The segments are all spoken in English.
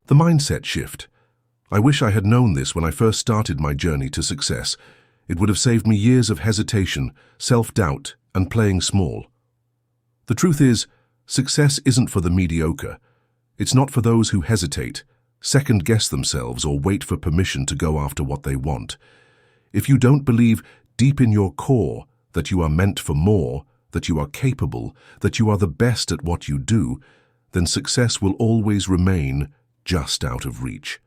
The mindset shift. I wish I had known this when I first started my journey to success. It would have saved me years of hesitation, self-doubt, and playing small. The truth is, success isn't for the mediocre. It's not for those who hesitate, second-guess themselves, or wait for permission to go after what they want. If you don't believe deep in your core that you are meant for more, that you are capable, that you are the best at what you do, then success will always remain just out of reach.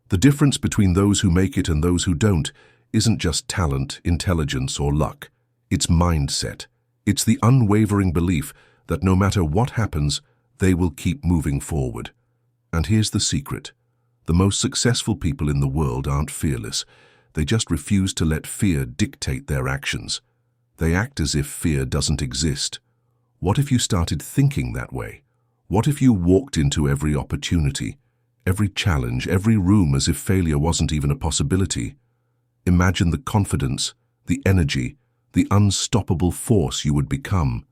The difference between those who make it and those who don't isn't just talent, intelligence, or luck. It's mindset. It's the unwavering belief that no matter what happens, they will keep moving forward. And here's the secret. The most successful people in the world aren't fearless. They just refuse to let fear dictate their actions. They act as if fear doesn't exist. What if you started thinking that way? What if you walked into every opportunity, every challenge, every room as if failure wasn't even a possibility? Imagine the confidence, the energy, the unstoppable force you would become.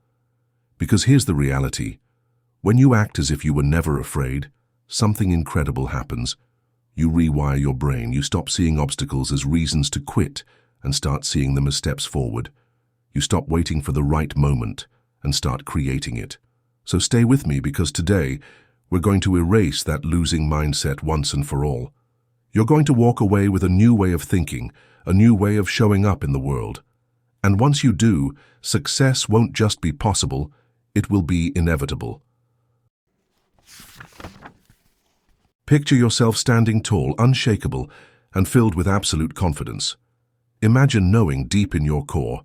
Because here's the reality. When you act as if you were never afraid, something incredible happens. You rewire your brain. You stop seeing obstacles as reasons to quit and start seeing them as steps forward. You stop waiting for the right moment and start creating it. So stay with me, because today we're going to erase that losing mindset once and for all. You're going to walk away with a new way of thinking, a new way of showing up in the world. And once you do, success won't just be possible, it will be inevitable. Picture yourself standing tall, unshakable, and filled with absolute confidence. Imagine knowing deep in your core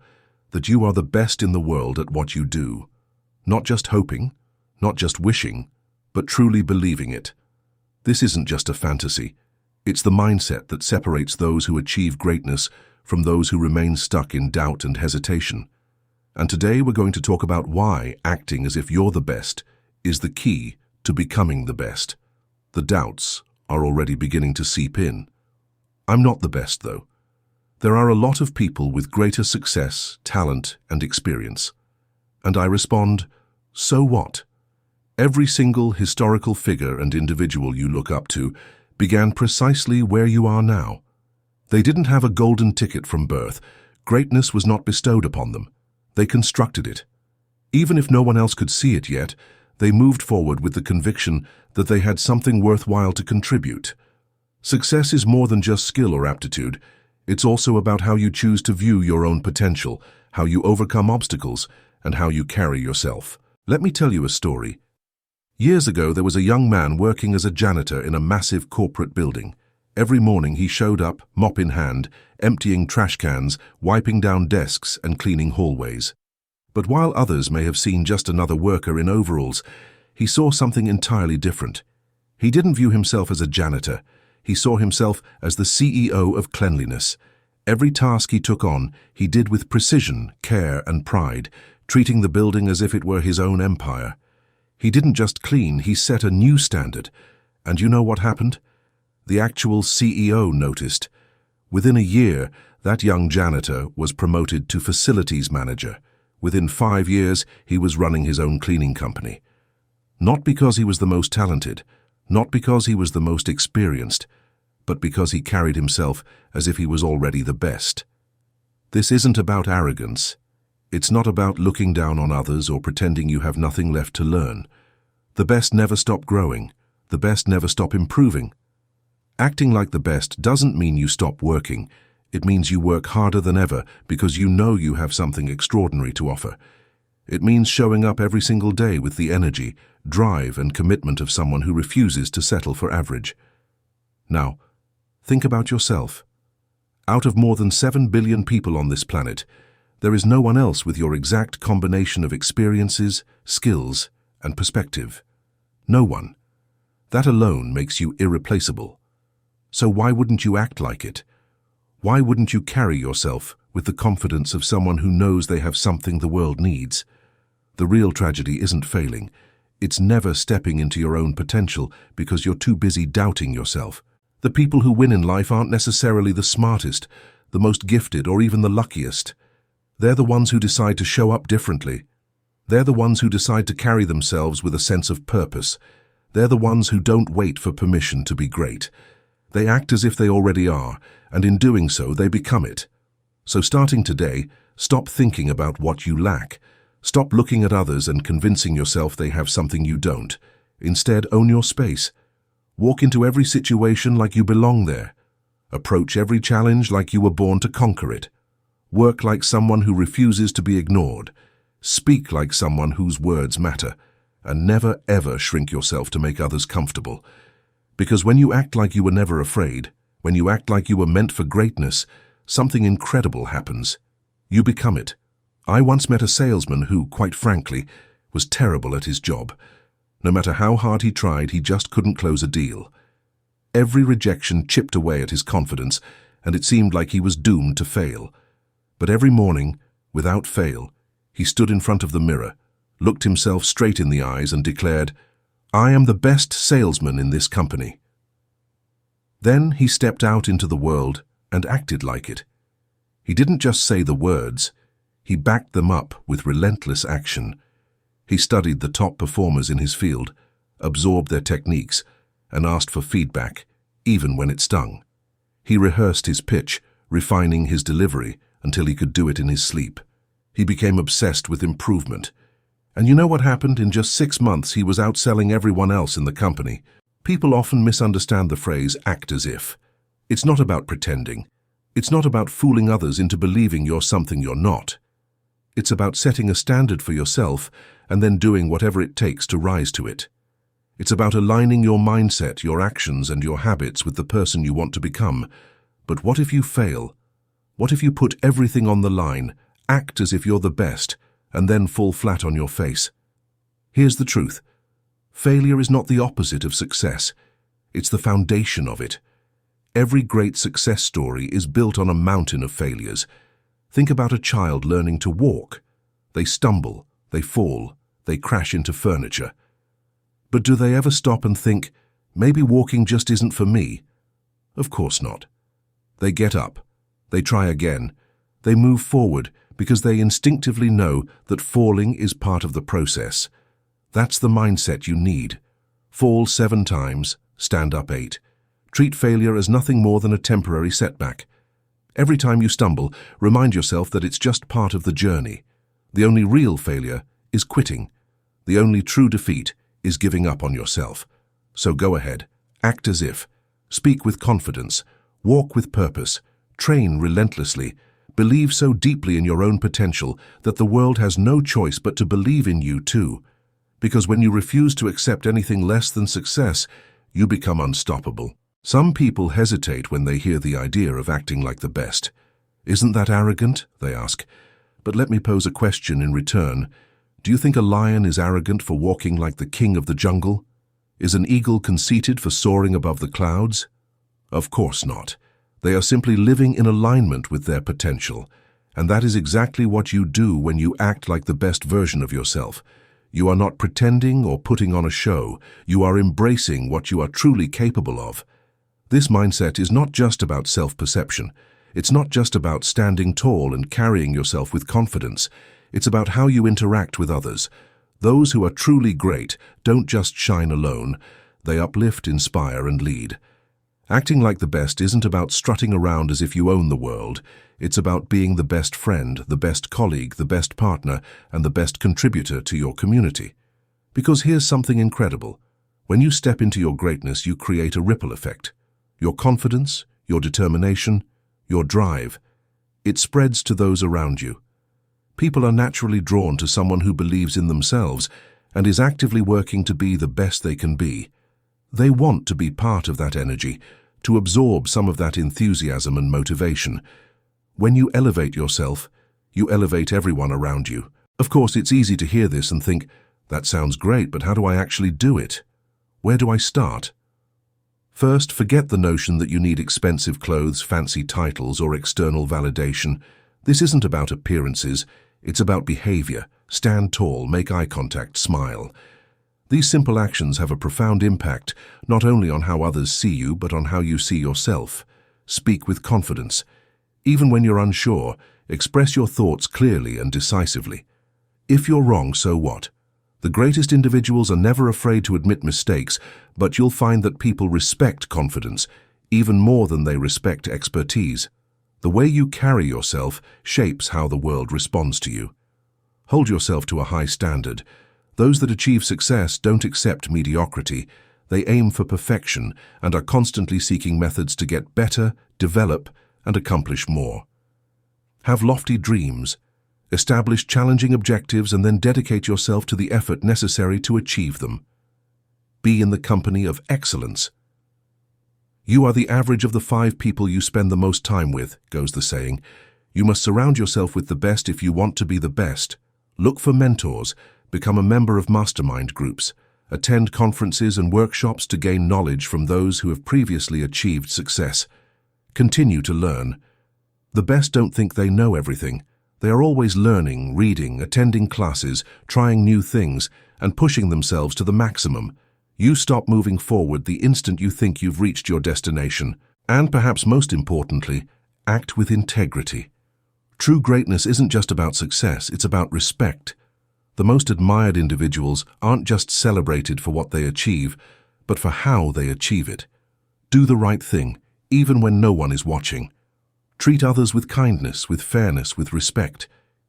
that you are the best in the world at what you do. Not just hoping, not just wishing, but truly believing it. This isn't just a fantasy. It's the mindset that separates those who achieve greatness from those who remain stuck in doubt and hesitation. And today we're going to talk about why acting as if you're the best is the key to becoming the best. The doubts are already beginning to seep in. I'm not the best, though. There are a lot of people with greater success, talent, and experience. And I respond, so what? Every single historical figure and individual you look up to began precisely where you are now. They didn't have a golden ticket from birth. Greatness was not bestowed upon them. They constructed it. Even if no one else could see it yet, they moved forward with the conviction that they had something worthwhile to contribute. Success is more than just skill or aptitude. It's also about how you choose to view your own potential, how you overcome obstacles, and how you carry yourself. Let me tell you a story. Years ago, there was a young man working as a janitor in a massive corporate building. Every morning he showed up, mop in hand, emptying trash cans, wiping down desks, and cleaning hallways. But while others may have seen just another worker in overalls, he saw something entirely different. He didn't view himself as a janitor. He saw himself as the CEO of cleanliness. Every task he took on, he did with precision, care, and pride, treating the building as if it were his own empire. He didn't just clean, he set a new standard. And you know what happened? The actual CEO noticed. Within a year, that young janitor was promoted to facilities manager. Within 5 years, he was running his own cleaning company. Not because he was the most talented, not because he was the most experienced, but because he carried himself as if he was already the best. This isn't about arrogance. It's not about looking down on others or pretending you have nothing left to learn. The best never stop growing. The best never stop improving. Acting like the best doesn't mean you stop working. It means you work harder than ever because you know you have something extraordinary to offer. It means showing up every single day with the energy, drive, and commitment of someone who refuses to settle for average. Now, think about yourself. Out of more than 7 billion people on this planet, there is no one else with your exact combination of experiences, skills, and perspective. No one. That alone makes you irreplaceable. So why wouldn't you act like it? Why wouldn't you carry yourself with the confidence of someone who knows they have something the world needs? The real tragedy isn't failing. It's never stepping into your own potential because you're too busy doubting yourself. The people who win in life aren't necessarily the smartest, the most gifted, or even the luckiest. They're the ones who decide to show up differently. They're the ones who decide to carry themselves with a sense of purpose. They're the ones who don't wait for permission to be great. They act as if they already are, and in doing so, they become it. So starting today, stop thinking about what you lack. Stop looking at others and convincing yourself they have something you don't. Instead, own your space. Walk into every situation like you belong there. Approach every challenge like you were born to conquer it. Work like someone who refuses to be ignored. Speak like someone whose words matter. And never, ever shrink yourself to make others comfortable. Because when you act like you were never afraid, when you act like you were meant for greatness, something incredible happens. You become it. I once met a salesman who, quite frankly, was terrible at his job. No matter how hard he tried, he just couldn't close a deal. Every rejection chipped away at his confidence, and it seemed like he was doomed to fail. But every morning, without fail, he stood in front of the mirror, looked himself straight in the eyes and declared, "I am the best salesman in this company." Then he stepped out into the world and acted like it. He didn't just say the words, he backed them up with relentless action. He studied the top performers in his field, absorbed their techniques, and asked for feedback, even when it stung. He rehearsed his pitch, refining his delivery until he could do it in his sleep. He became obsessed with improvement. And you know what happened? In just 6 months, he was outselling everyone else in the company. People often misunderstand the phrase, act as if. It's not about pretending. It's not about fooling others into believing you're something you're not. It's about setting a standard for yourself and then doing whatever it takes to rise to it. It's about aligning your mindset, your actions, and your habits with the person you want to become. But what if you fail? What if you put everything on the line, act as if you're the best, and then fall flat on your face? Here's the truth. Failure is not the opposite of success. It's the foundation of it. Every great success story is built on a mountain of failures. Think about a child learning to walk. They stumble, they fall, they crash into furniture. But do they ever stop and think, maybe walking just isn't for me? Of course not. They get up, they try again, they move forward because they instinctively know that falling is part of the process. That's the mindset you need. Fall 7 times, stand up 8. Treat failure as nothing more than a temporary setback. Every time you stumble, remind yourself that it's just part of the journey. The only real failure is quitting. The only true defeat is giving up on yourself. So go ahead, act as if. Speak with confidence. Walk with purpose. Train relentlessly. Believe so deeply in your own potential that the world has no choice but to believe in you too. Because when you refuse to accept anything less than success, you become unstoppable. Some people hesitate when they hear the idea of acting like the best. Isn't that arrogant? They ask. But let me pose a question in return. Do you think a lion is arrogant for walking like the king of the jungle? Is an eagle conceited for soaring above the clouds? Of course not. They are simply living in alignment with their potential. And that is exactly what you do when you act like the best version of yourself. You are not pretending or putting on a show. You are embracing what you are truly capable of. This mindset is not just about self-perception. It's not just about standing tall and carrying yourself with confidence. It's about how you interact with others. Those who are truly great don't just shine alone. They uplift, inspire, and lead. Acting like the best isn't about strutting around as if you own the world. It's about being the best friend, the best colleague, the best partner, and the best contributor to your community. Because here's something incredible. When you step into your greatness, you create a ripple effect. Your confidence, your determination, your drive, it spreads to those around you. People are naturally drawn to someone who believes in themselves and is actively working to be the best they can be. They want to be part of that energy, to absorb some of that enthusiasm and motivation. When you elevate yourself, you elevate everyone around you. Of course, it's easy to hear this and think, that sounds great, but how do I actually do it? Where do I start? First, forget the notion that you need expensive clothes, fancy titles, or external validation. This isn't about appearances, it's about behavior. Stand tall, make eye contact, smile. These simple actions have a profound impact, not only on how others see you, but on how you see yourself. Speak with confidence. Even when you're unsure, express your thoughts clearly and decisively. If you're wrong, so what? The greatest individuals are never afraid to admit mistakes, but you'll find that people respect confidence, even more than they respect expertise. The way you carry yourself shapes how the world responds to you. Hold yourself to a high standard. Those that achieve success don't accept mediocrity. They aim for perfection and are constantly seeking methods to get better, develop, and accomplish more. Have lofty dreams. Establish challenging objectives and then dedicate yourself to the effort necessary to achieve them. Be in the company of excellence. You are the average of the 5 people you spend the most time with, goes the saying. You must surround yourself with the best if you want to be the best. Look for mentors, become a member of mastermind groups, attend conferences and workshops to gain knowledge from those who have previously achieved success. Continue to learn. The best don't think they know everything. They are always learning, reading, attending classes, trying new things, and pushing themselves to the maximum. You stop moving forward the instant you think you've reached your destination. And perhaps most importantly, act with integrity. True greatness isn't just about success, it's about respect. The most admired individuals aren't just celebrated for what they achieve, but for how they achieve it. Do the right thing, even when no one is watching. Treat others with kindness, with fairness, with respect.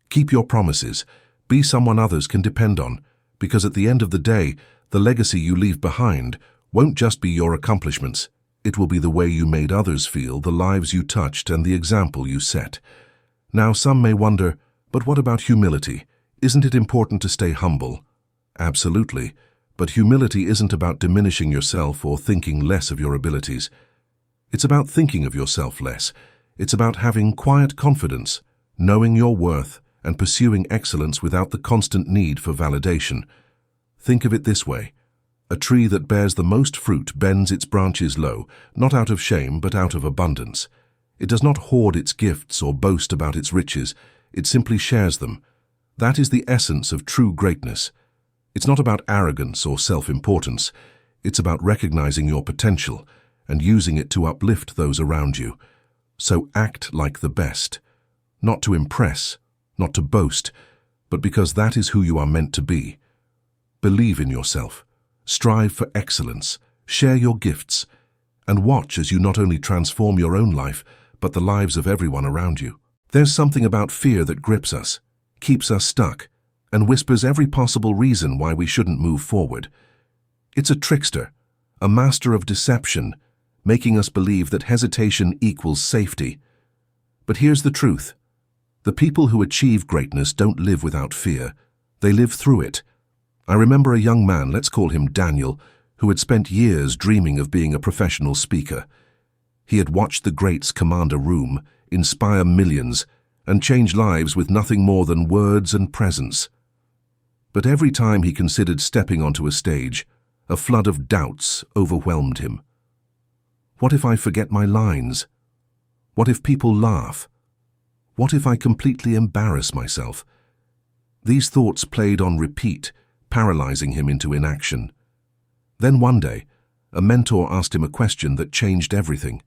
Keep your promises. Be someone others can depend on, because at the end of the day, the legacy you leave behind won't just be your accomplishments. It will be the way you made others feel, the lives you touched, and the example you set. Now, some may wonder, but what about humility? Isn't it important to stay humble? Absolutely. But humility isn't about diminishing yourself or thinking less of your abilities. It's about thinking of yourself less. It's about having quiet confidence, knowing your worth, and pursuing excellence without the constant need for validation. Think of it this way. A tree that bears the most fruit bends its branches low, not out of shame but out of abundance. It does not hoard its gifts or boast about its riches. It simply shares them. That is the essence of true greatness. It's not about arrogance or self-importance. It's about recognizing your potential and using it to uplift those around you. So act like the best. Not to impress, not to boast, but because that is who you are meant to be. Believe in yourself. Strive for excellence. Share your gifts. And watch as you not only transform your own life, but the lives of everyone around you. There's something about fear that grips us, keeps us stuck, and whispers every possible reason why we shouldn't move forward. It's a trickster, a master of deception, making us believe that hesitation equals safety. But here's the truth. The people who achieve greatness don't live without fear. They live through it. I remember a young man, let's call him Daniel, who had spent years dreaming of being a professional speaker. He had watched the greats command a room, inspire millions, and change lives with nothing more than words and presence. But every time he considered stepping onto a stage, a flood of doubts overwhelmed him. What if I forget my lines? What if people laugh? What if I completely embarrass myself? These thoughts played on repeat, paralyzing him into inaction. Then one day, a mentor asked him a question that changed everything.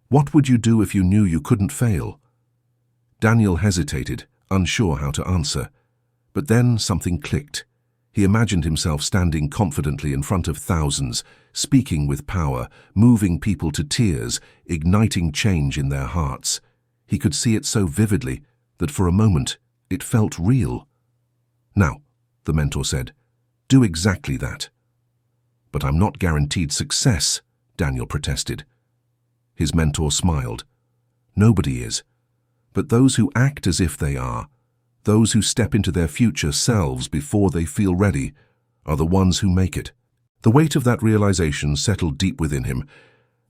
What would you do if you knew you couldn't fail? Daniel hesitated, unsure how to answer. But then something clicked. He imagined himself standing confidently in front of thousands, speaking with power, moving people to tears, igniting change in their hearts. He could see it so vividly that for a moment it felt real. Now, the mentor said, do exactly that. But I'm not guaranteed success, Daniel protested. His mentor smiled. Nobody is. But those who act as if they are, those who step into their future selves before they feel ready, are the ones who make it. The weight of that realization settled deep within him,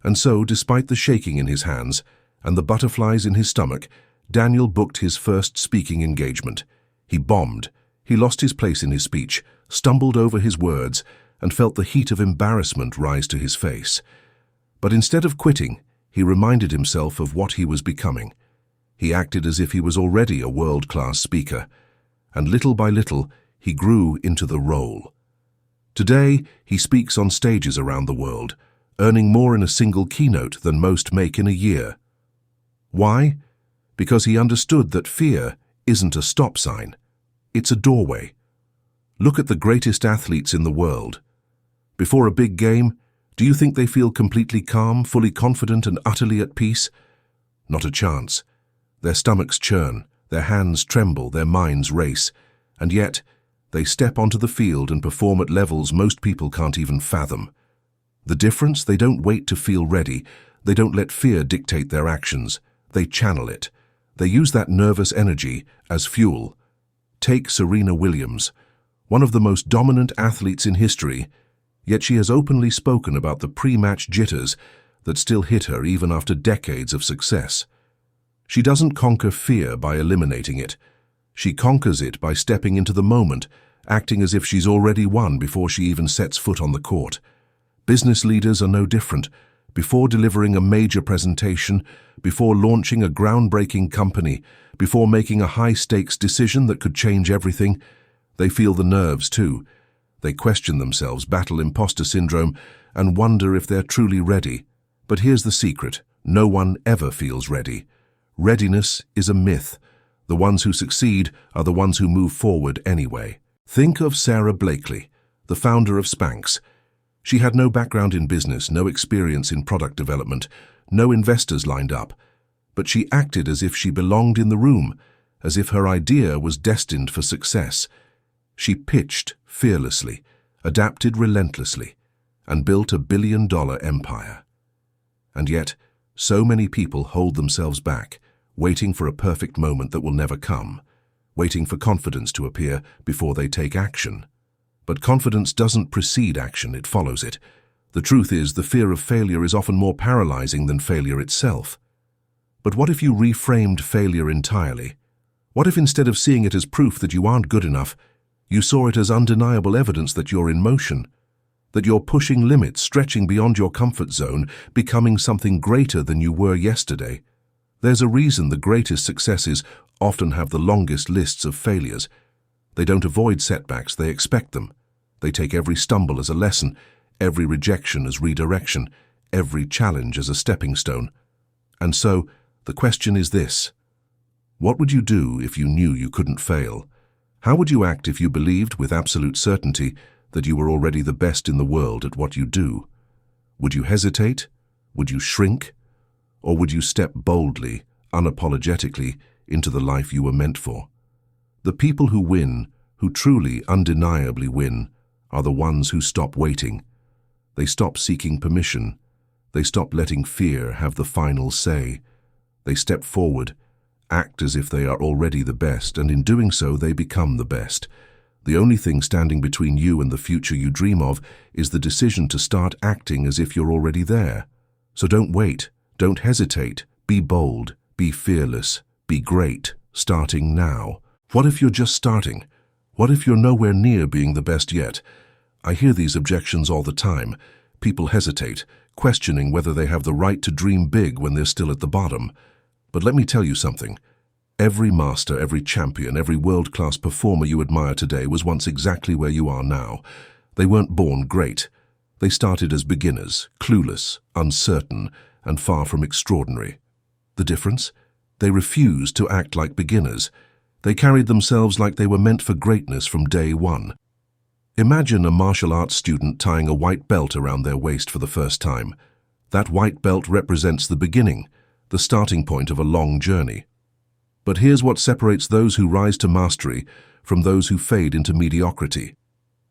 and so, despite the shaking in his hands and the butterflies in his stomach, Daniel booked his first speaking engagement. He bombed. He lost his place in his speech, stumbled over his words, and felt the heat of embarrassment rise to his face. But instead of quitting, he reminded himself of what he was becoming. He acted as if he was already a world-class speaker, and little by little, he grew into the role. Today, he speaks on stages around the world, earning more in a single keynote than most make in a year. Why? Because he understood that fear isn't a stop sign. It's a doorway. Look at the greatest athletes in the world. Before a big game, do you think they feel completely calm, fully confident, and utterly at peace? Not a chance. Their stomachs churn, their hands tremble, their minds race, and yet they step onto the field and perform at levels most people can't even fathom. The difference? They don't wait to feel ready. They don't let fear dictate their actions. They channel it. They use that nervous energy as fuel. Take Serena Williams, one of the most dominant athletes in history, yet she has openly spoken about the pre-match jitters that still hit her even after decades of success. She doesn't conquer fear by eliminating it. She conquers it by stepping into the moment, acting as if she's already won before she even sets foot on the court. Business leaders are no different. Before delivering a major presentation, before launching a groundbreaking company, before making a high-stakes decision that could change everything, they feel the nerves too. They question themselves, battle imposter syndrome, and wonder if they're truly ready. But here's the secret: no one ever feels ready. Readiness is a myth. The ones who succeed are the ones who move forward anyway. Think of Sarah Blakely, the founder of Spanx. She had no background in business, no experience in product development, no investors lined up. But she acted as if she belonged in the room, as if her idea was destined for success. She pitched fearlessly, adapted relentlessly, and built a billion-dollar empire. And yet, so many people hold themselves back, waiting for a perfect moment that will never come, waiting for confidence to appear before they take action. But confidence doesn't precede action, it follows it. The truth is, the fear of failure is often more paralyzing than failure itself. But what if you reframed failure entirely? What if instead of seeing it as proof that you aren't good enough, you saw it as undeniable evidence that you're in motion, that you're pushing limits, stretching beyond your comfort zone, becoming something greater than you were yesterday? There's a reason the greatest successes often have the longest lists of failures. They don't avoid setbacks, they expect them. They take every stumble as a lesson, every rejection as redirection, every challenge as a stepping stone. And so, the question is this: what would you do if you knew you couldn't fail? How would you act if you believed with absolute certainty that you were already the best in the world at what you do? Would you hesitate? Would you shrink? Or would you step boldly, unapologetically, into the life you were meant for? The people who win, who truly, undeniably win, are the ones who stop waiting. They stop seeking permission. They stop letting fear have the final say. They step forward, act as if they are already the best, and in doing so they become the best. The only thing standing between you and the future you dream of is the decision to start acting as if you're already there. So don't wait, don't hesitate, be bold, be fearless, be great, starting now. What if you're just starting? What if you're nowhere near being the best yet? I hear these objections all the time. People hesitate, questioning whether they have the right to dream big when they're still at the bottom. But let me tell you something. Every master, every champion, every world-class performer you admire today was once exactly where you are now. They weren't born great. They started as beginners, clueless, uncertain, and far from extraordinary. The difference? They refused to act like beginners. They carried themselves like they were meant for greatness from day one. Imagine a martial arts student tying a white belt around their waist for the first time. That white belt represents the beginning, the starting point of a long journey. But here's what separates those who rise to mastery from those who fade into mediocrity.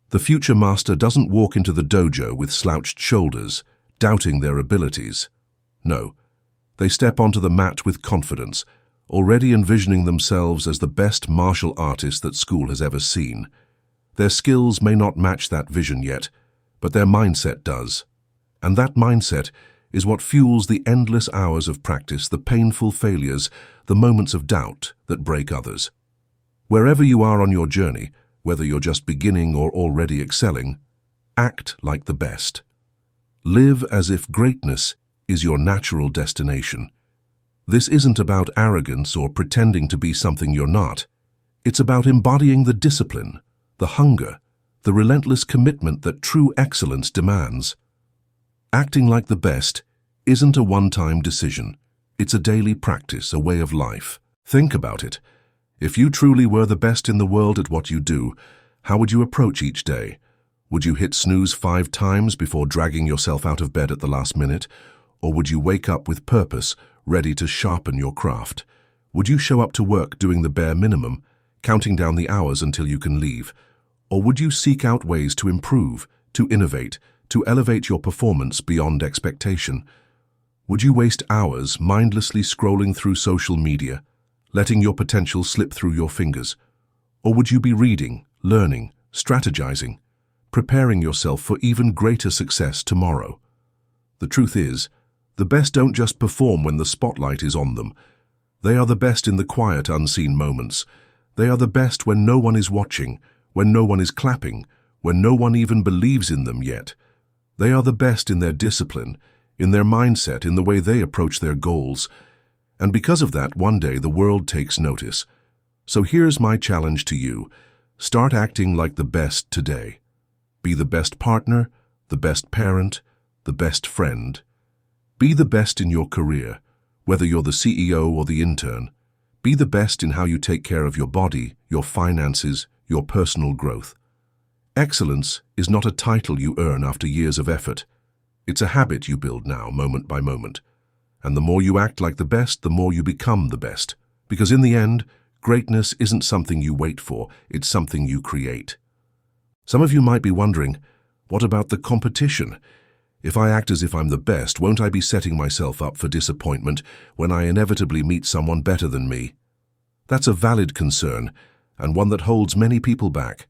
The future master doesn't walk into the dojo with slouched shoulders, doubting their abilities. No, they step onto the mat with confidence, already envisioning themselves as the best martial artist that school has ever seen. Their skills may not match that vision yet, but their mindset does. And that mindset is what fuels the endless hours of practice, the painful failures, the moments of doubt that break others. Wherever you are on your journey, whether you're just beginning or already excelling, act like the best. Live as if greatness is your natural destination. This isn't about arrogance or pretending to be something you're not. It's about embodying the discipline, the hunger, the relentless commitment that true excellence demands. Acting like the best isn't a one-time decision. It's a daily practice, a way of life. Think about it. If you truly were the best in the world at what you do, How would you approach each day? Would you hit snooze 5 times before dragging yourself out of bed at the last minute? Or would you wake up with purpose, ready to sharpen your craft? Would you show up to work doing the bare minimum, counting down the hours until you can leave? Or would you seek out ways to improve, to innovate, to elevate your performance beyond expectation? Would you waste hours mindlessly scrolling through social media, letting your potential slip through your fingers? Or would you be reading, learning, strategizing, preparing yourself for even greater success tomorrow? The truth is, the best don't just perform when the spotlight is on them. They are the best in the quiet, unseen moments. They are the best when no one is watching, when no one is clapping, when no one even believes in them yet. They are the best in their discipline, in their mindset, in the way they approach their goals. And because of that, one day the world takes notice. So here's my challenge to you. Start acting like the best today. Be the best partner, the best parent, the best friend. Be the best in your career, whether you're the CEO or the intern. Be the best in how you take care of your body, your finances, your personal growth. Excellence is not a title you earn after years of effort. It's a habit you build now, moment by moment. And the more you act like the best, the more you become the best. Because in the end, greatness isn't something you wait for, it's something you create. Some of you might be wondering, what about the competition? If I act as if I'm the best, won't I be setting myself up for disappointment when I inevitably meet someone better than me? That's a valid concern, and one that holds many people back.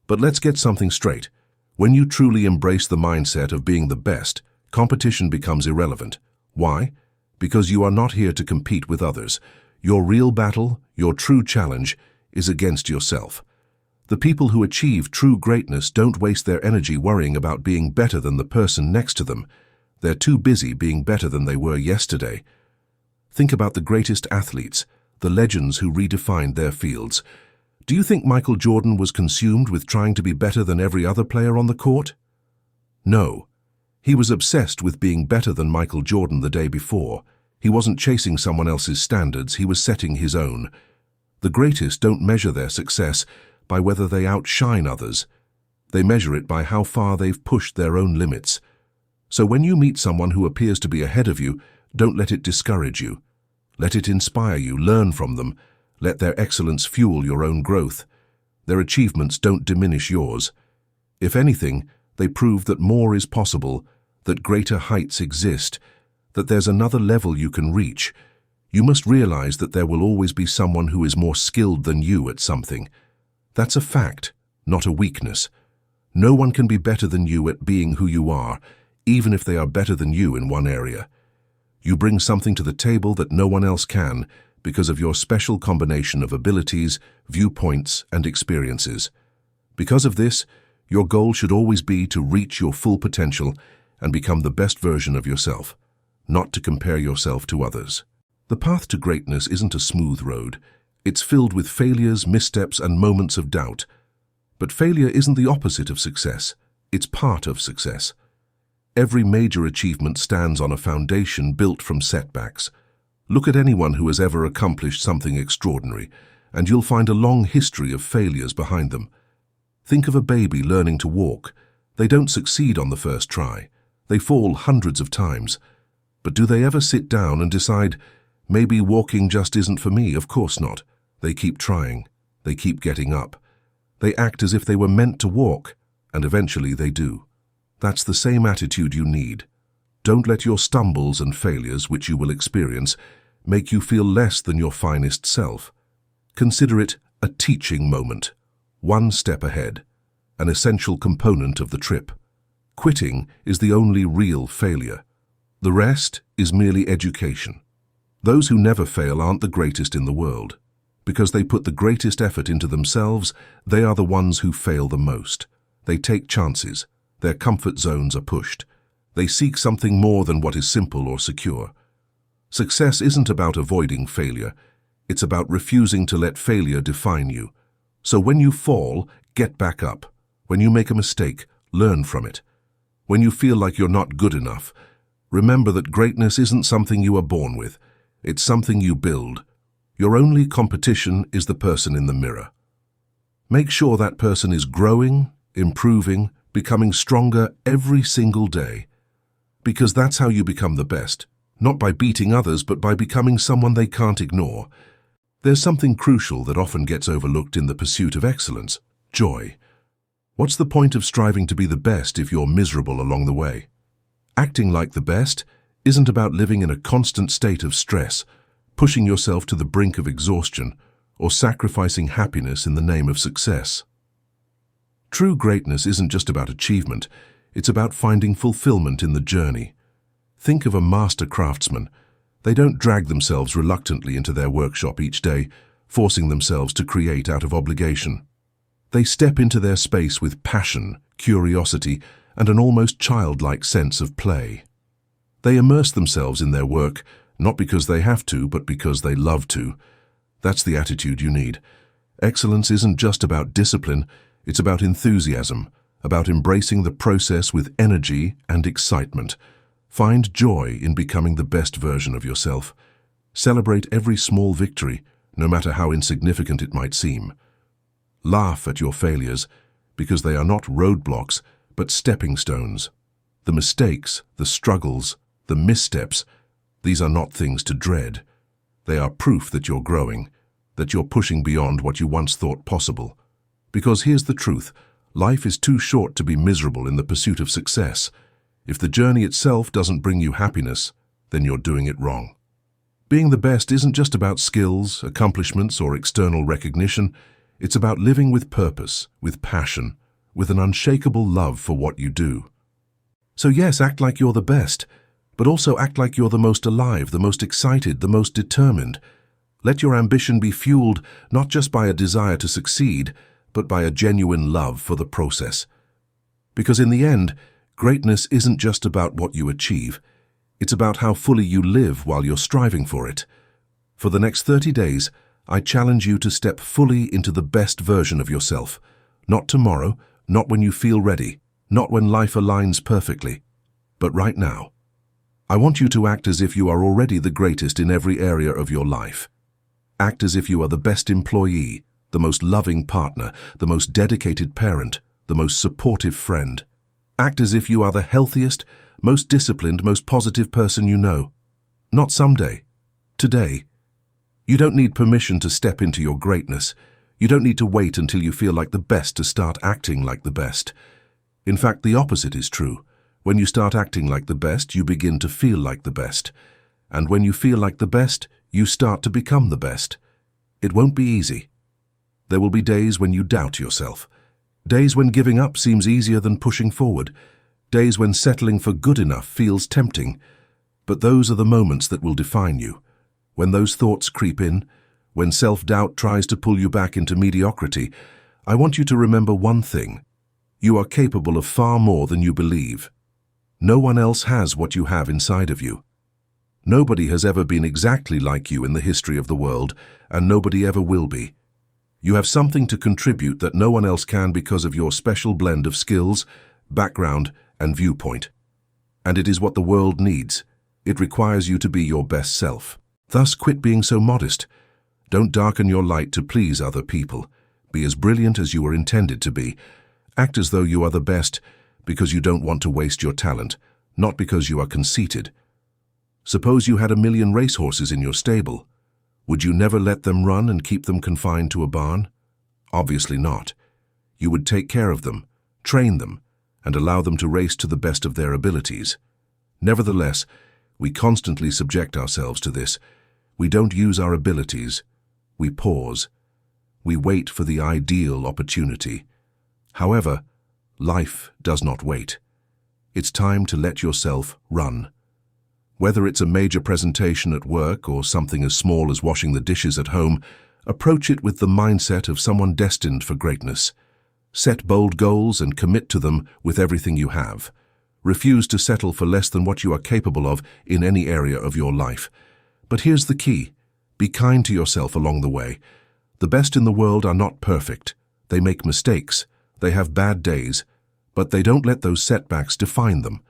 But let's get something straight. When you truly embrace the mindset of being the best, competition becomes irrelevant. Why? Because you are not here to compete with others. Your real battle, your true challenge, is against yourself. The people who achieve true greatness don't waste their energy worrying about being better than the person next to them. They're too busy being better than they were yesterday. Think about the greatest athletes, the legends who redefined their fields. Do you think Michael Jordan was consumed with trying to be better than every other player on the court? No. He was obsessed with being better than Michael Jordan the day before. He wasn't chasing someone else's standards, he was setting his own. The greatest don't measure their success by whether they outshine others. They measure it by how far they've pushed their own limits. So when you meet someone who appears to be ahead of you, don't let it discourage you. Let it inspire you, learn from them. Let their excellence fuel your own growth. Their achievements don't diminish yours. If anything, they prove that more is possible, that greater heights exist, that there's another level you can reach. You must realize that there will always be someone who is more skilled than you at something. That's a fact, not a weakness. No one can be better than you at being who you are, even if they are better than you in one area. You bring something to the table that no one else can because of your special combination of abilities, viewpoints, and experiences. Because of this, your goal should always be to reach your full potential and become the best version of yourself, not to compare yourself to others. The path to greatness isn't a smooth road. It's filled with failures, missteps, and moments of doubt. But failure isn't the opposite of success. It's part of success. Every major achievement stands on a foundation built from setbacks. Look at anyone who has ever accomplished something extraordinary, and you'll find a long history of failures behind them. Think of a baby learning to walk. They don't succeed on the first try. They fall hundreds of times. But do they ever sit down and decide, maybe walking just isn't for me? Of course not. They keep trying. They keep getting up. They act as if they were meant to walk, and eventually they do. That's the same attitude you need. Don't let your stumbles and failures, which you will experience, make you feel less than your finest self. Consider it a teaching moment, one step ahead, an essential component of the trip. Quitting is the only real failure. The rest is merely education. Those who never fail aren't the greatest in the world. Because they put the greatest effort into themselves, they are the ones who fail the most. They take chances. Their comfort zones are pushed. They seek something more than what is simple or secure. Success isn't about avoiding failure. It's about refusing to let failure define you. So when you fall, get back up. When you make a mistake, learn from it. When you feel like you're not good enough, remember that greatness isn't something you are born with. It's something you build. Your only competition is the person in the mirror. Make sure that person is growing, improving, becoming stronger every single day. Because that's how you become the best. Not by beating others, but by becoming someone they can't ignore. There's something crucial that often gets overlooked in the pursuit of excellence: joy. What's the point of striving to be the best if you're miserable along the way? Acting like the best isn't about living in a constant state of stress, pushing yourself to the brink of exhaustion, or sacrificing happiness in the name of success. True greatness isn't just about achievement, it's about finding fulfillment in the journey. Think of a master craftsman. They don't drag themselves reluctantly into their workshop each day, forcing themselves to create out of obligation. They step into their space with passion, curiosity, and an almost childlike sense of play. They immerse themselves in their work, not because they have to, but because they love to. That's the attitude you need. Excellence isn't just about discipline, it's about enthusiasm, about embracing the process with energy and excitement. Find joy in becoming the best version of yourself. Celebrate every small victory, no matter how insignificant it might seem. Laugh at your failures, because they are not roadblocks, but stepping stones. The mistakes, the struggles, the missteps, these are not things to dread. They are proof that you're growing, that you're pushing beyond what you once thought possible. Because here's the truth, life is too short to be miserable in the pursuit of success. If the journey itself doesn't bring you happiness, then you're doing it wrong. Being the best isn't just about skills, accomplishments, or external recognition. It's about living with purpose, with passion, with an unshakable love for what you do. So yes, act like you're the best, but also act like you're the most alive, the most excited, the most determined. Let your ambition be fueled not just by a desire to succeed, but by a genuine love for the process. Because in the end, greatness isn't just about what you achieve. It's about how fully you live while you're striving for it. For the next 30 days, I challenge you to step fully into the best version of yourself. Not tomorrow, not when you feel ready, not when life aligns perfectly, but right now. I want you to act as if you are already the greatest in every area of your life. Act as if you are the best employee, the most loving partner, the most dedicated parent, the most supportive friend. Act as if you are the healthiest, most disciplined, most positive person you know. Not someday. Today. You don't need permission to step into your greatness. You don't need to wait until you feel like the best to start acting like the best. In fact, the opposite is true. When you start acting like the best, you begin to feel like the best. And when you feel like the best, you start to become the best. It won't be easy. There will be days when you doubt yourself. Days when giving up seems easier than pushing forward. Days when settling for good enough feels tempting. But those are the moments that will define you. When those thoughts creep in, when self-doubt tries to pull you back into mediocrity, I want you to remember one thing. You are capable of far more than you believe. No one else has what you have inside of you. Nobody has ever been exactly like you in the history of the world, and nobody ever will be. You have something to contribute that no one else can because of your special blend of skills, background, and viewpoint. And it is what the world needs. It requires you to be your best self. Thus, quit being so modest. Don't darken your light to please other people. Be as brilliant as you were intended to be. Act as though you are the best because you don't want to waste your talent, not because you are conceited. Suppose you had 1,000,000 racehorses in your stable. Would you never let them run and keep them confined to a barn? Obviously not. You would take care of them, train them, and allow them to race to the best of their abilities. Nevertheless, we constantly subject ourselves to this. We don't use our abilities. We pause. We wait for the ideal opportunity. However, life does not wait. It's time to let yourself run. Whether it's a major presentation at work or something as small as washing the dishes at home, approach it with the mindset of someone destined for greatness. Set bold goals and commit to them with everything you have. Refuse to settle for less than what you are capable of in any area of your life. But here's the key. Be kind to yourself along the way. The best in the world are not perfect. They make mistakes. They have bad days. But they don't let those setbacks define them.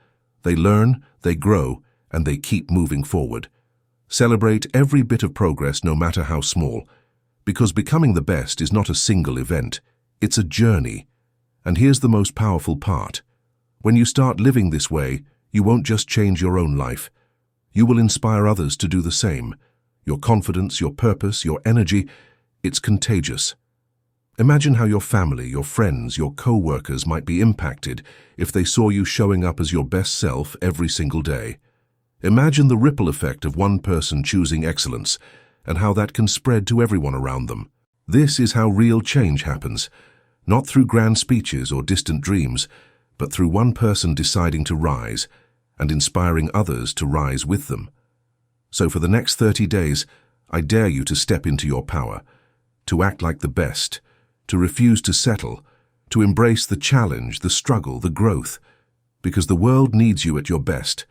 They learn, they grow, and they keep moving forward. Celebrate every bit of progress, no matter how small. Because becoming the best is not a single event. It's a journey. And here's the most powerful part. When you start living this way, you won't just change your own life. You will inspire others to do the same. Your confidence, your purpose, your energy, it's contagious. Imagine how your family, your friends, your co-workers might be impacted if they saw you showing up as your best self every single day. Imagine the ripple effect of one person choosing excellence and how that can spread to everyone around them. This is how real change happens, not through grand speeches or distant dreams, but through one person deciding to rise and inspiring others to rise with them. So for the next 30 days, I dare you to step into your power, to act like the best, to refuse to settle, to embrace the challenge, the struggle, the growth, because the world needs you at your best,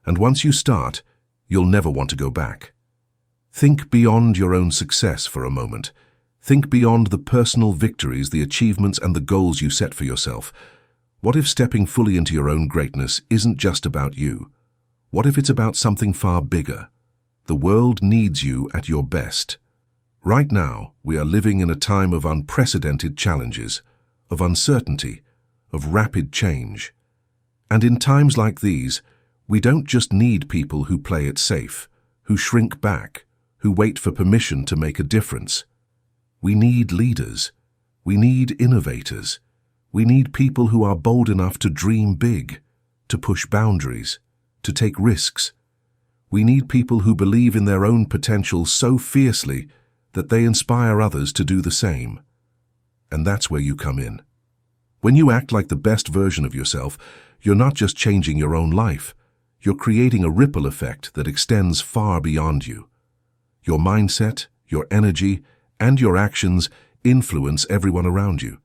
and once you start, you'll never want to go back. Think beyond your own success for a moment. Think beyond the personal victories, the achievements, and the goals you set for yourself. What if stepping fully into your own greatness isn't just about you? What if it's about something far bigger? The world needs you at your best. Right now, we are living in a time of unprecedented challenges, of uncertainty, of rapid change. And in times like these, we don't just need people who play it safe, who shrink back, who wait for permission to make a difference. We need leaders. We need innovators. We need people who are bold enough to dream big, to push boundaries, to take risks. We need people who believe in their own potential so fiercely that they inspire others to do the same. And that's where you come in. When you act like the best version of yourself, you're not just changing your own life, you're creating a ripple effect that extends far beyond you. Your mindset, your energy, and your actions influence everyone around you.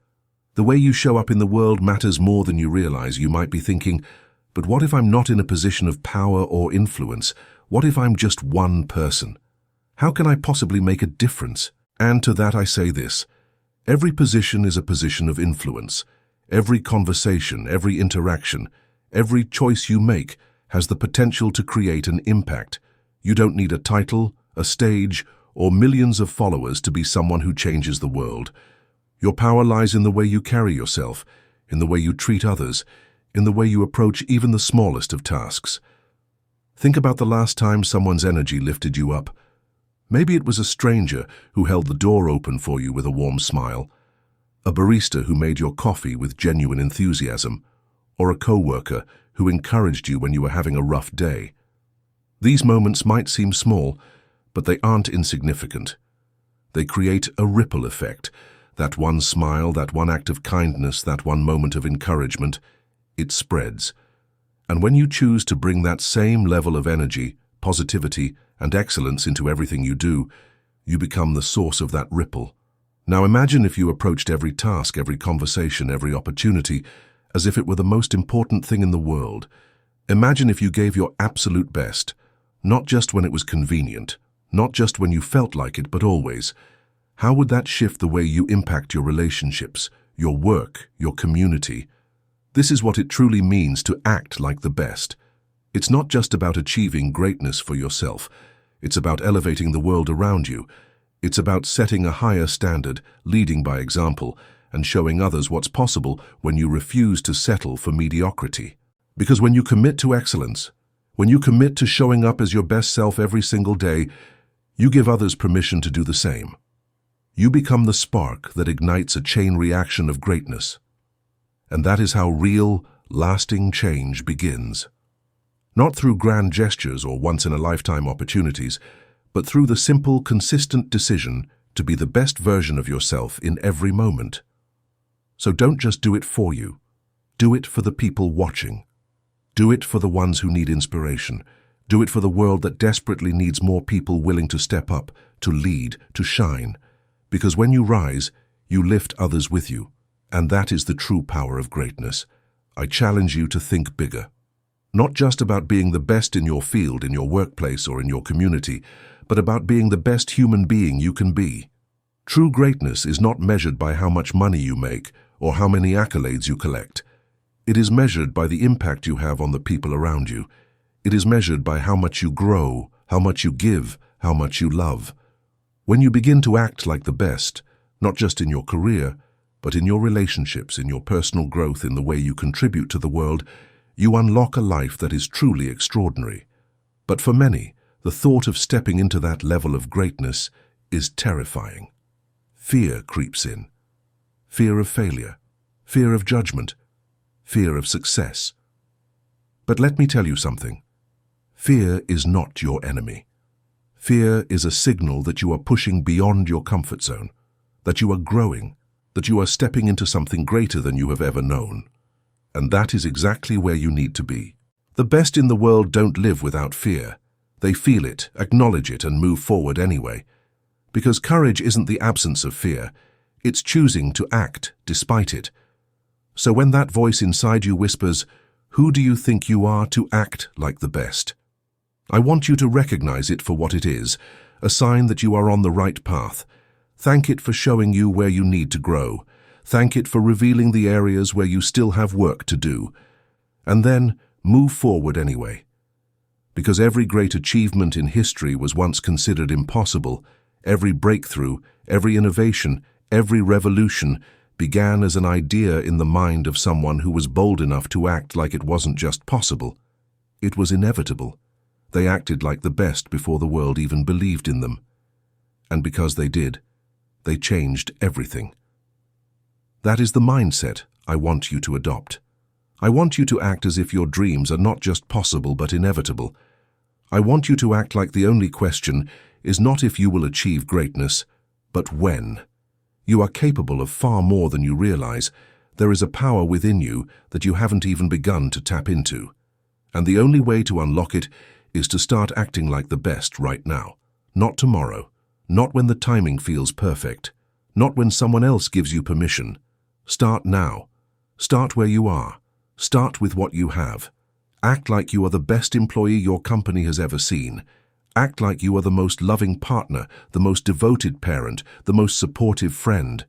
The way you show up in the world matters more than you realize. You might be thinking, but what if I'm not in a position of power or influence? What if I'm just one person? How can I possibly make a difference? And to that I say this: every position is a position of influence. Every conversation, every interaction, every choice you make has the potential to create an impact. You don't need a title, a stage, or millions of followers to be someone who changes the world. Your power lies in the way you carry yourself, in the way you treat others, in the way you approach even the smallest of tasks. Think about the last time someone's energy lifted you up. Maybe it was a stranger who held the door open for you with a warm smile, a barista who made your coffee with genuine enthusiasm, or a co-worker who encouraged you when you were having a rough day. These moments might seem small, but they aren't insignificant. They create a ripple effect. That one smile, that one act of kindness, that one moment of encouragement, it spreads. And when you choose to bring that same level of energy, positivity, and excellence into everything you do, you become the source of that ripple. Now imagine if you approached every task, every conversation, every opportunity as if it were the most important thing in the world. Imagine if you gave your absolute best, not just when it was convenient, not just when you felt like it, but always. How would that shift the way you impact your relationships, your work, your community? This is what it truly means to act like the best. It's not just about achieving greatness for yourself. It's about elevating the world around you. It's about setting a higher standard, leading by example, and showing others what's possible when you refuse to settle for mediocrity. Because when you commit to excellence, when you commit to showing up as your best self every single day, you give others permission to do the same. You become the spark that ignites a chain reaction of greatness. And that is how real, lasting change begins. Not through grand gestures or once-in-a-lifetime opportunities, but through the simple, consistent decision to be the best version of yourself in every moment. So don't just do it for you. Do it for the people watching. Do it for the ones who need inspiration. Do it for the world that desperately needs more people willing to step up, to lead, to shine. Because when you rise, you lift others with you. And that is the true power of greatness. I challenge you to think bigger. Not just about being the best in your field, in your workplace, or in your community, but about being the best human being you can be. True greatness is not measured by how much money you make or how many accolades you collect. It is measured by the impact you have on the people around you. It is measured by how much you grow, how much you give, how much you love. When you begin to act like the best, not just in your career, but in your relationships, in your personal growth, in the way you contribute to the world, you unlock a life that is truly extraordinary. But for many, the thought of stepping into that level of greatness is terrifying. Fear creeps in. Fear of failure, fear of judgment, fear of success. But let me tell you something. Fear is not your enemy. Fear is a signal that you are pushing beyond your comfort zone, that you are growing, that you are stepping into something greater than you have ever known. And that is exactly where you need to be. The best in the world don't live without fear. They feel it, acknowledge it, and move forward anyway. Because courage isn't the absence of fear, it's choosing to act despite it. So when that voice inside you whispers, "Who do you think you are to act like the best?" I want you to recognize it for what it is, a sign that you are on the right path. Thank it for showing you where you need to grow. Thank it for revealing the areas where you still have work to do. And then move forward anyway. Because every great achievement in history was once considered impossible, every breakthrough, every innovation, every revolution began as an idea in the mind of someone who was bold enough to act like it wasn't just possible. It was inevitable. They acted like the best before the world even believed in them. And because they did, they changed everything. That is the mindset I want you to adopt. I want you to act as if your dreams are not just possible but inevitable. I want you to act like the only question is not if you will achieve greatness, but when. You are capable of far more than you realize. There is a power within you that you haven't even begun to tap into. And the only way to unlock it is to start acting like the best right now. Not tomorrow. Not when the timing feels perfect. Not when someone else gives you permission. Start now. Start where you are. Start with what you have. Act like you are the best employee your company has ever seen. Act like you are the most loving partner, the most devoted parent, the most supportive friend.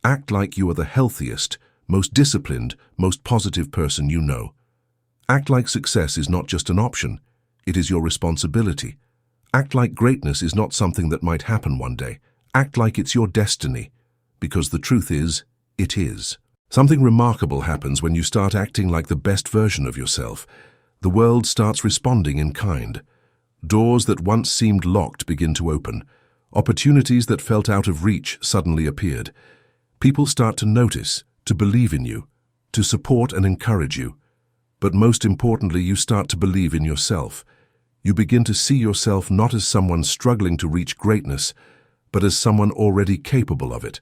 Act like you are the healthiest, most disciplined, most positive person you know. Act like success is not just an option, it is your responsibility. Act like greatness is not something that might happen one day. Act like it's your destiny, because the truth is, it is. Something remarkable happens when you start acting like the best version of yourself. The world starts responding in kind. Doors that once seemed locked begin to open. Opportunities that felt out of reach suddenly appeared. People start to notice, to believe in you, to support and encourage you. But most importantly, you start to believe in yourself. You begin to see yourself not as someone struggling to reach greatness, but as someone already capable of it.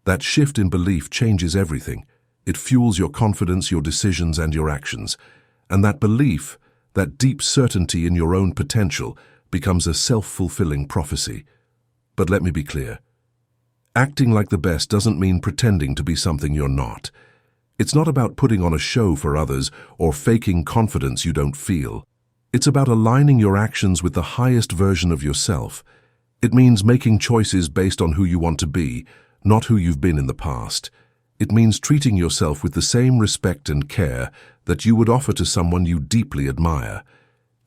That shift in belief changes everything. It fuels your confidence, your decisions, and your actions. And that belief, that deep certainty in your own potential, becomes a self-fulfilling prophecy. But let me be clear. Acting like the best doesn't mean pretending to be something you're not. It's not about putting on a show for others or faking confidence you don't feel. It's about aligning your actions with the highest version of yourself. It means making choices based on who you want to be, not who you've been in the past. It means treating yourself with the same respect and care that you would offer to someone you deeply admire.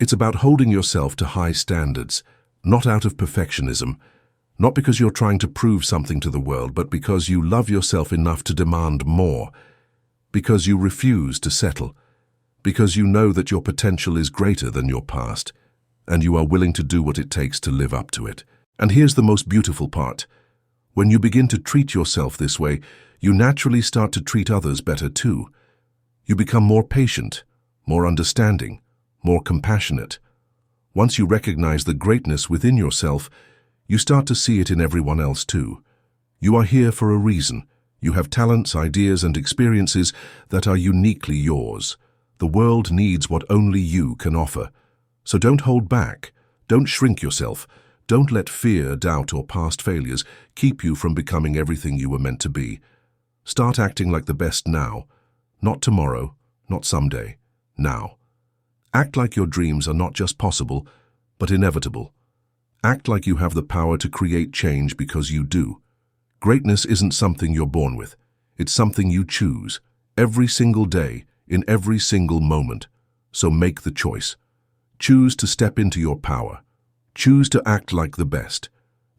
It's about holding yourself to high standards, not out of perfectionism, not because you're trying to prove something to the world, but because you love yourself enough to demand more, because you refuse to settle, because you know that your potential is greater than your past, and you are willing to do what it takes to live up to it. And here's the most beautiful part. When you begin to treat yourself this way, you naturally start to treat others better too. You become more patient, more understanding, more compassionate. Once you recognize the greatness within yourself, you start to see it in everyone else too. You are here for a reason. You have talents, ideas, and experiences that are uniquely yours. The world needs what only you can offer. So don't hold back. Don't shrink yourself. Don't let fear, doubt, or past failures keep you from becoming everything you were meant to be. Start acting like the best now. Not tomorrow, not someday. Now. Act like your dreams are not just possible, but inevitable. Act like you have the power to create change because you do. Greatness isn't something you're born with. It's something you choose, every single day, in every single moment. So make the choice. Choose to step into your power. Choose to act like the best.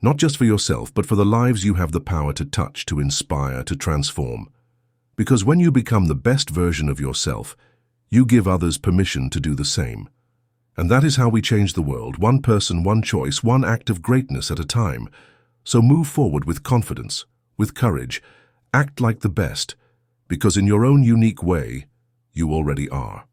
Not just for yourself, but for the lives you have the power to touch, to inspire, to transform. Because when you become the best version of yourself, you give others permission to do the same. And that is how we change the world, one person, one choice, one act of greatness at a time. So move forward with confidence, with courage, act like the best, because in your own unique way, you already are.